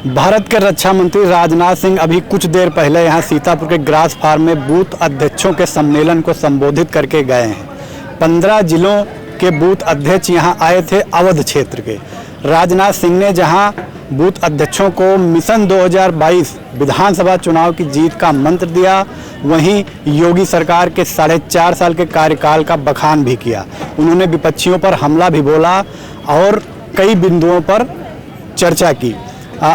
भारत के रक्षा मंत्री राजनाथ सिंह अभी कुछ देर पहले यहां सीतापुर के ग्रास फार्म में बूथ अध्यक्षों के सम्मेलन को संबोधित करके गए हैं। 15 जिलों के बूथ अध्यक्ष यहां आए थे अवध क्षेत्र के। राजनाथ सिंह ने जहां बूथ अध्यक्षों को मिशन 2022 विधानसभा चुनाव की जीत का मंत्र दिया, वहीं योगी सरकार के 4.5 साल के कार्यकाल का बखान भी किया। उन्होंने विपक्षियों पर हमला भी बोला और कई बिंदुओं पर चर्चा की।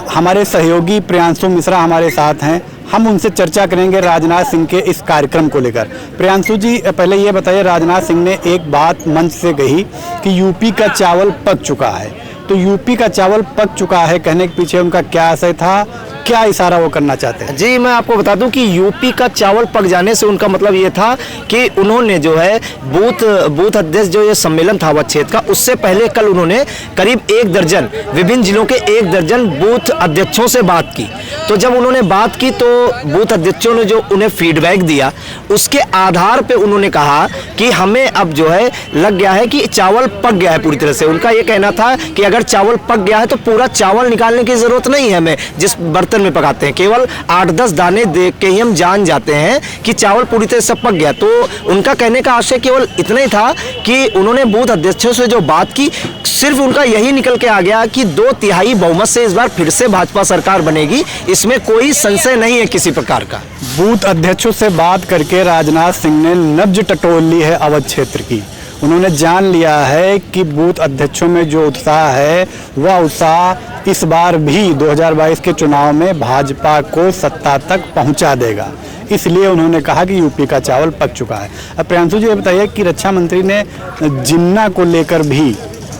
हमारे सहयोगी प्रियांशु मिश्रा हमारे साथ हैं, हम उनसे चर्चा करेंगे राजनाथ सिंह के इस कार्यक्रम को लेकर। प्रियांशु जी, पहले ये बताइए, राजनाथ सिंह ने एक बात मंच से कही कि यूपी का चावल पक चुका है, तो यूपी का चावल पक चुका है कहने के पीछे उनका क्या आशय था, क्या इशारा वो करना चाहते हैं? जी, मैं आपको बता दूं कि यूपी का चावल पक जाने से उनका मतलब ये था कि उन्होंने जो है बूथ अध्यक्ष जो ये सम्मेलन था अवध क्षेत्र का, उससे पहले कल उन्होंने करीब 1 दर्जन विभिन्न जिलों के 1 दर्जन बूथ अध्यक्षों से बात की। तो जब उन्होंने बात की तो बूथ अध्यक्षों ने जो उन्हें फीडबैक दिया, उसके आधार पर उन्होंने कहा कि हमें अब जो है लग गया है कि चावल पक गया है पूरी तरह से। उनका ये कहना था कि अगर चावल पक गया है तो पूरा चावल निकालने की जरूरत नहीं है हमें, जिस बर्तन में पकाते हैं केवल 8-10 दाने देख के ही हम जान जाते हैं कि चावल पूरी तरह से पक गया। तो उनका कहने का आशय केवल इतना ही था कि उन्होंने बूथ अध्यक्षों से जो बात की, सिर्फ उनका यही निकल के आ गया कि 2/3 बहुमत से इस बार फिर से भाजपा सरकार बनेगी, इसमें कोई संशय नहीं है किसी प्रकार का। बूथ अध्यक्षों से बात करके राजनाथ सिंह ने नब्ज टटोल ली है अवध क्षेत्र की। उन्होंने जान लिया है कि बूथ अध्यक्षों में जो उत्साह है वह उत्साह इस बार भी 2022 के चुनाव में भाजपा को सत्ता तक पहुंचा देगा, इसलिए उन्होंने कहा कि यूपी का चावल पक चुका है। अब प्रियांशु जी ये बताइए कि रक्षा मंत्री ने जिन्ना को लेकर भी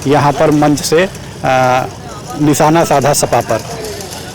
यहाँ पर मंच से निशाना साधा सपा पर,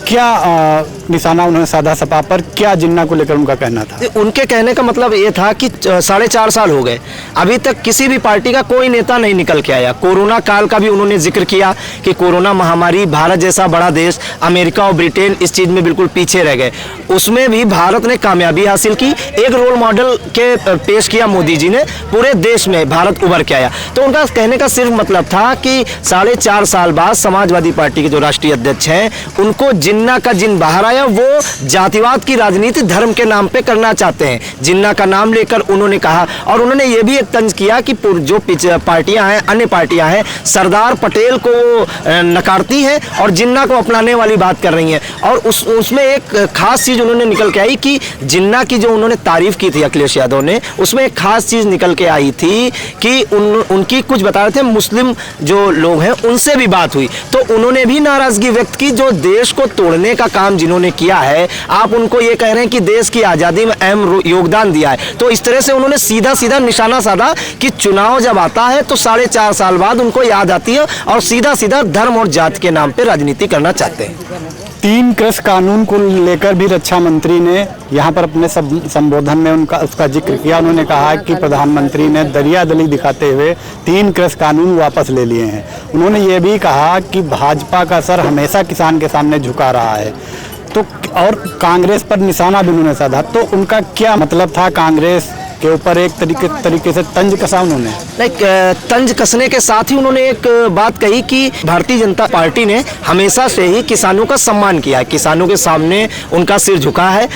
क्या निशाना उन्होंने साधा सपा पर, क्या जिन्ना को लेकर उनका कहना था? उनके कहने का मतलब ये था कि 4.5 साल हो गए, अभी तक किसी भी पार्टी का कोई नेता नहीं निकल के आया। कोरोना काल का भी उन्होंने जिक्र किया कि कोरोना महामारी, भारत जैसा बड़ा देश, अमेरिका और ब्रिटेन इस चीज में बिल्कुल पीछे रह गए, उसमें भी भारत ने कामयाबी हासिल की। एक रोल मॉडल के पेश किया मोदी जी ने, पूरे देश में भारत उभर के आया। तो उनका कहने का सिर्फ मतलब था कि 4.5 साल बाद समाजवादी पार्टी के जो राष्ट्रीय अध्यक्ष हैं, उनको जिन्ना का जिन बाहर आया, वो जातिवाद की राजनीति धर्म के नाम पे करना चाहते हैं। जिन्ना का नाम लेकर उन्होंने कहा, और उन्होंने ये भी एक तंज किया कि जो पार्टियां हैं, अन्य पार्टियां हैं, सरदार पटेल को नकारती हैं और जिन्ना को अपनाने वाली बात कर रही हैं। और उसमें एक खास चीज उन्होंने निकल के आई कि जिन्ना की जो उन्होंने तारीफ की थी अखिलेश यादव ने, उसमें एक खास चीज निकल के आई थी कि उनकी कुछ बता रहे थे मुस्लिम जो लोग हैं उनसे भी बात हुई, तो उन्होंने भी नाराजगी व्यक्त की। जो देश को तोड़ने का काम जिन्होंने किया है, आप उनको ये कह रहे हैं कि देश की आजादी में अहम योगदान दिया है। तो इस तरह से उन्होंने सीधा सीधा निशाना साधा कि चुनाव जब आता है तो 4.5 साल बाद उनको याद आती है और सीधा सीधा धर्म और जाति के नाम पे राजनीति करना चाहते हैं। 3 कृषि कानून को लेकर भी रक्षा मंत्री ने यहाँ पर अपने संबोधन में उसका जिक्र किया। उन्होंने कहा कि प्रधानमंत्री ने दरियादली दिखाते हुए 3 कृषि कानून वापस ले लिए हैं। उन्होंने ये भी कहा कि भाजपा का सर हमेशा किसान के सामने झुका रहा है, तो और कांग्रेस पर निशाना भी उन्होंने साधा। तो उनका क्या मतलब था? कांग्रेस के ऊपर एक तरीके से तंज कसा उन्होंने। तंज कसने के साथ ही उन्होंने एक बात कही कि भारतीय जनता पार्टी ने हमेशा से ही किसानों का सम्मान किया है, किसानों के सामने उनका सिर झुका है।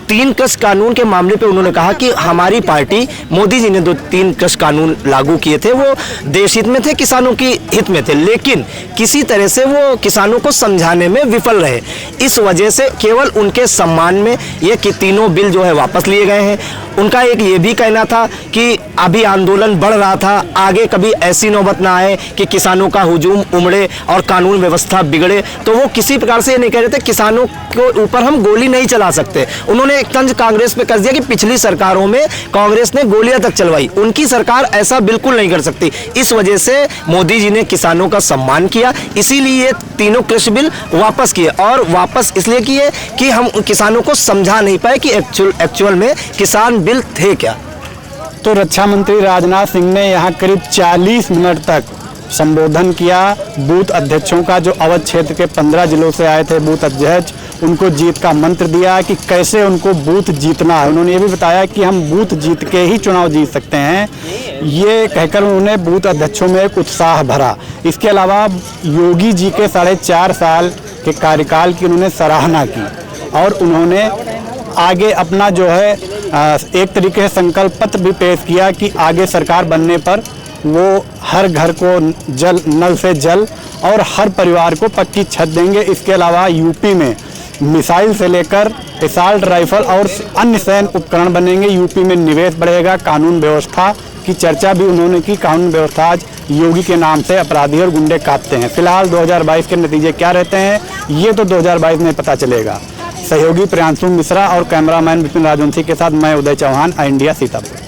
3 कृषि कानून के मामले पे उन्होंने कहा कि हमारी पार्टी, मोदी जी ने 3 कृषि कानून लागू किए थे, वो देश हित में थे, किसानों की हित में थे, लेकिन किसी तरह से वो किसानों को समझाने में विफल रहे। इस वजह से केवल उनके सम्मान में ये कि तीनों बिल जो है वापस लिए गए हैं। उनका एक ये भी कहना था कि अभी आंदोलन बढ़ रहा था, आगे कभी ऐसी नौबत ना आए कि किसानों का हुजूम उमड़े और कानून व्यवस्था बिगड़े। तो वो किसी प्रकार से ये नहीं कह रहे थे किसानों के ऊपर हम गोली नहीं चला सकते। उन्होंने एक तंज कांग्रेस पे कर दिया कि पिछली सरकारों में कांग्रेस ने गोलियां तक चलवाई, उनकी सरकार ऐसा बिल्कुल नहीं कर सकती। इस वजह से मोदी जी ने किसानों का सम्मान किया, इसीलिए तीनों कृषि बिल वापस किए। और वापस इसलिए किए कि हम किसानों को समझा नहीं पाए कि एक्चुअल में किसान बिल थे क्या। तो रक्षा मंत्री राजनाथ सिंह ने यहाँ करीब 40 मिनट तक संबोधन किया बूथ अध्यक्षों का, जो अवध क्षेत्र के 15 जिलों से आए थे बूथ अध्यक्ष। उनको जीत का मंत्र दिया कि कैसे उनको बूथ जीतना है। उन्होंने ये भी बताया कि हम बूथ जीत के ही चुनाव जीत सकते हैं, ये कहकर उन्होंने बूथ अध्यक्षों में एक उत्साह भरा। इसके अलावा योगी जी के 4.5 साल के कार्यकाल की उन्होंने सराहना की और उन्होंने आगे अपना जो है एक तरीके से संकल्प पत्र भी पेश किया कि आगे सरकार बनने पर वो हर घर को नल से जल और हर परिवार को पक्की छत देंगे। इसके अलावा यूपी में मिसाइल से लेकर असॉल्ट राइफल और अन्य सैन्य उपकरण बनेंगे। यूपी में निवेश बढ़ेगा। कानून व्यवस्था की चर्चा भी उन्होंने की। कानून व्यवस्था आज योगी के नाम से अपराधी और गुंडे कांपते हैं। फिलहाल 2022 के नतीजे क्या रहते हैं ये तो 2022 में पता चलेगा। सहयोगी प्रियांशु मिश्रा और कैमरामैन विपिन राजवंशी के साथ मैं उदय चौहान, इंडिया, सीतापुर।